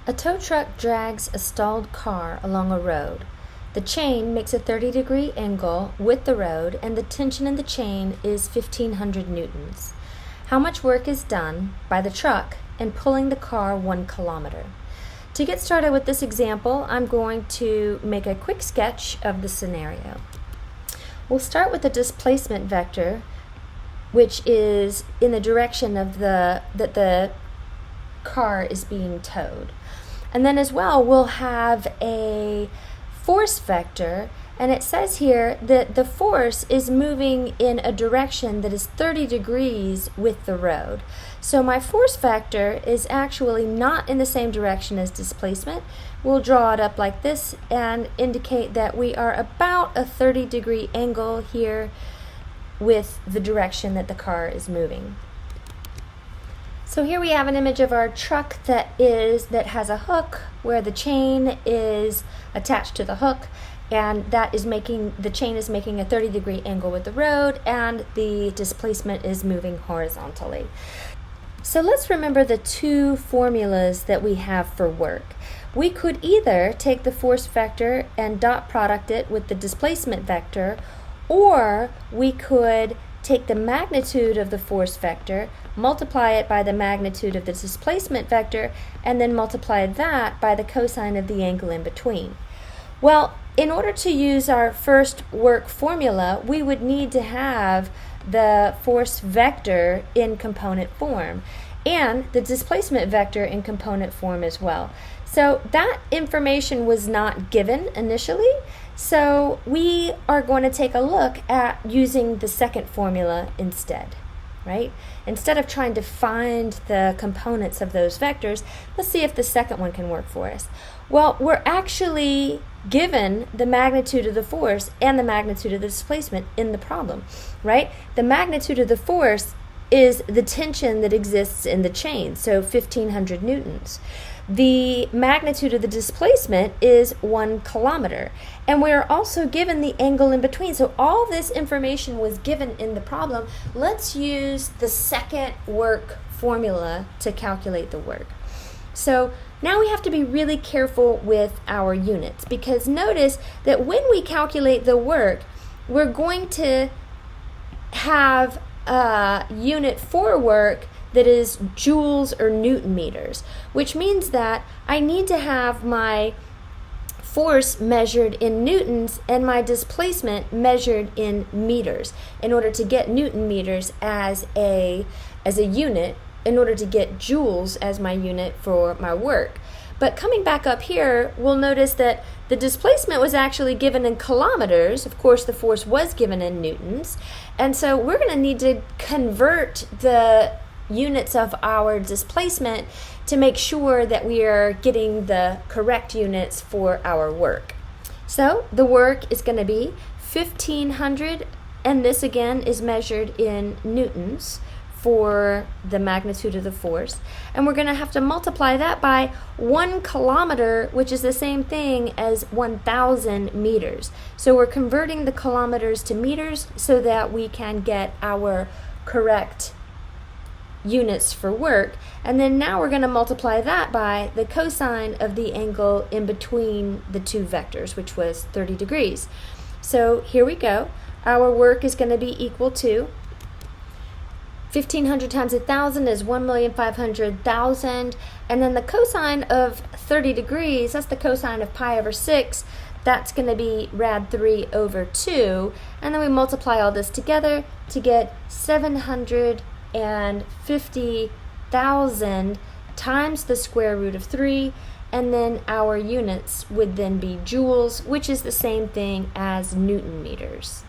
A tow truck drags a stalled car along a road. The chain makes a 30-degree angle with the road, and the tension in the chain is 1,500 newtons. How much work is done by the truck in pulling the car 1 kilometer? To get started with this example, I'm going to make a quick sketch of the scenario. We'll start with the displacement vector, which is in the direction of that the car is being towed. And then as well, we'll have a force vector, and it says here that the force is moving in a direction that is 30 degrees with the road. So my force vector is actually not in the same direction as displacement. We'll draw it up like this and indicate that we are about a 30-degree angle here with the direction that the car is moving. So here we have an image of our truck that has a hook where the chain is attached to the hook, and the chain is making a 30-degree angle with the road, and the displacement is moving horizontally. So let's remember the two formulas that we have for work. We could either take the force vector and dot product it with the displacement vector, or we could take the magnitude of the force vector, multiply it by the magnitude of the displacement vector, and then multiply that by the cosine of the angle in between. Well, in order to use our first work formula, we would need to have the force vector in component form and the displacement vector in component form as well. So that information was not given initially, so we are going to take a look at using the second formula instead, right? Instead of trying to find the components of those vectors, let's see if the second one can work for us. Well, we're actually given the magnitude of the force and the magnitude of the displacement in the problem, right? The magnitude of the force is the tension that exists in the chain, so 1,500 newtons. The magnitude of the displacement is 1 kilometer, and we are also given the angle in between. So all this information was given in the problem. Let's use the second work formula to calculate the work. So now we have to be really careful with our units, because notice that when we calculate the work, we're going to have a unit for work that is joules or newton meters, which means that I need to have my force measured in newtons and my displacement measured in meters in order to get newton meters as a unit, in order to get joules as my unit for my work. But coming back up here, we'll notice that the displacement was actually given in kilometers. Of course, the force was given in newtons. And so we're going to need to convert the units of our displacement to make sure that we are getting the correct units for our work. So the work is going to be 1,500, and this again is measured in newtons for the magnitude of the force, and we're going to have to multiply that by 1 kilometer, which is the same thing as 1,000 meters. So we're converting the kilometers to meters so that we can get our correct units for work, and then now we're going to multiply that by the cosine of the angle in between the two vectors, which was 30 degrees. So here we go. Our work is going to be equal to 1,500 times 1,000 is 1,500,000, and then the cosine of 30 degrees, that's the cosine of pi over 6, that's going to be rad 3 over 2, and then we multiply all this together to get 750,000 times the square root of 3, and then our units would then be joules, which is the same thing as newton meters.